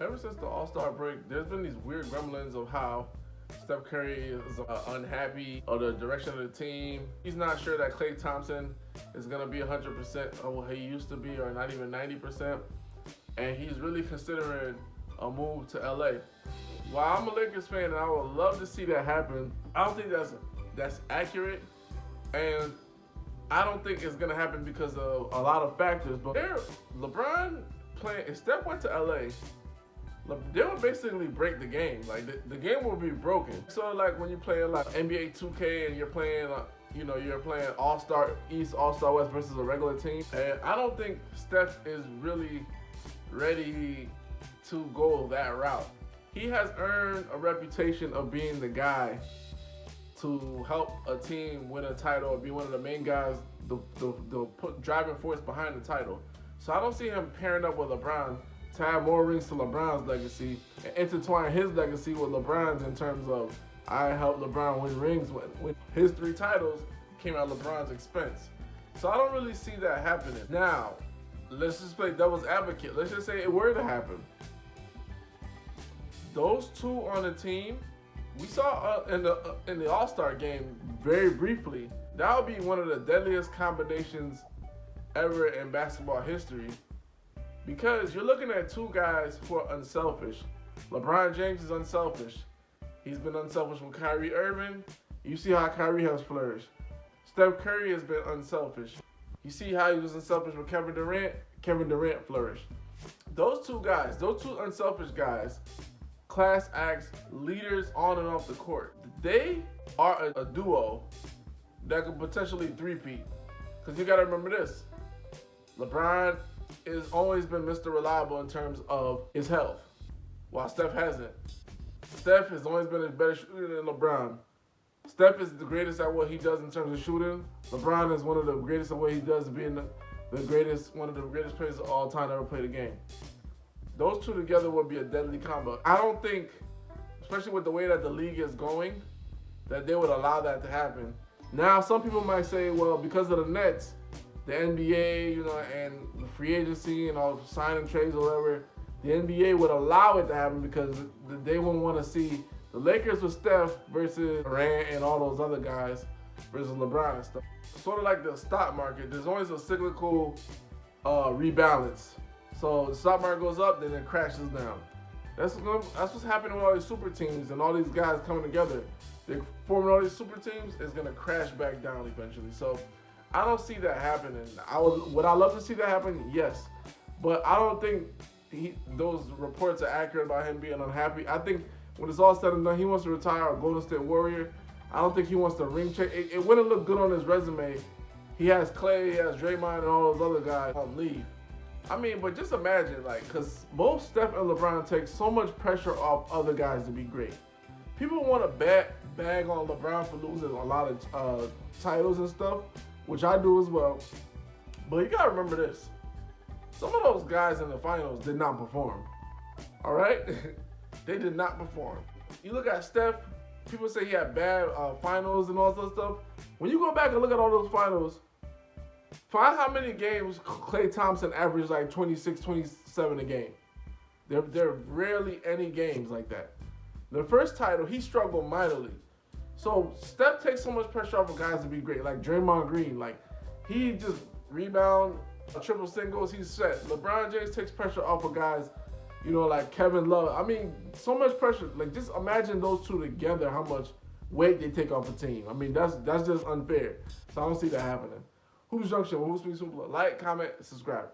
Ever since the All-Star break, there's been these weird grumblings of how Steph Curry is unhappy of the direction of the team. He's not sure that Klay Thompson is going to be 100% of what he used to be, or not even 90%. And he's really considering a move to LA. While I'm a Lakers fan and I would love to see that happen, I don't think that's accurate. And I don't think it's going to happen because of a lot of factors. But LeBron playing, if Steph went to LA, they would basically break the game. Like the game will be broken. So like when you play like NBA 2K and you're playing, you're playing All-Star East, All-Star West versus a regular team. And I don't think Steph is really ready to go that route. He has earned a reputation of being the guy to help a team win a title or be one of the main guys, the driving force behind the title. So I don't see him pairing up with LeBron to add more rings to LeBron's legacy and intertwine his legacy with LeBron's in terms of I helped LeBron win rings when his 3 titles came at LeBron's expense. So I don't really see that happening. Now, let's just play devil's advocate. Let's just say it were to happen. Those 2 on the team, we saw in the All-Star game very briefly, that would be one of the deadliest combinations ever in basketball history. Because you're looking at 2 guys who are unselfish. LeBron James is unselfish. He's been unselfish with Kyrie Irving. You see how Kyrie has flourished. Steph Curry has been unselfish. You see how he was unselfish with Kevin Durant. Kevin Durant flourished. Those 2 guys, those 2 unselfish guys, class acts, leaders on and off the court. They are a duo that could potentially three-peat. Because you got to remember this. LeBron has always been Mr. Reliable in terms of his health, while Steph hasn't. Steph has always been a better shooter than LeBron. Steph is the greatest at what he does in terms of shooting. LeBron is one of the greatest at what he does, being one of the greatest players of all time to ever play the game. Those 2 together would be a deadly combo. I don't think, especially with the way that the league is going, that they would allow that to happen. Now, some people might say, well, because of the Nets, the NBA, and the free agency and all signing trades or whatever, the NBA would allow it to happen because they wouldn't want to see the Lakers with Steph versus Durant and all those other guys versus LeBron and stuff. Sort of like the stock market, there's always a cyclical rebalance. So the stock market goes up, then it crashes down. That's what's happening with all these super teams and all these guys coming together. They're forming all these super teams. It's gonna crash back down eventually. So I don't see that happening. Would I love to see that happen? Yes, but I don't think those reports are accurate about him being unhappy. I think when it's all said and done, he wants to retire a Golden State Warrior. I don't think he wants to ring check. It wouldn't look good on his resume. He has Klay, he has Draymond, and all those other guys leave. I mean, but just imagine, because both Steph and LeBron take so much pressure off other guys to be great. People want to bag on LeBron for losing a lot of titles and stuff, which I do as well. But you got to remember this. Some of those guys in the finals did not perform. All right? They did not perform. You look at Steph, people say he had bad finals and all that stuff. When you go back and look at all those finals, find how many games Klay Thompson averaged like 26, 27 a game. There are rarely any games like that. The first title, he struggled mightily. So Steph takes so much pressure off of guys to be great, like Draymond Green. Like, he just rebound, triple singles, he's set. LeBron James takes pressure off of guys, like Kevin Love. I mean, so much pressure. Like, just imagine those 2 together, how much weight they take off a team. I mean, that's just unfair. So I don't see that happening. Hoops Junction, Hoops Junction, like, comment, subscribe.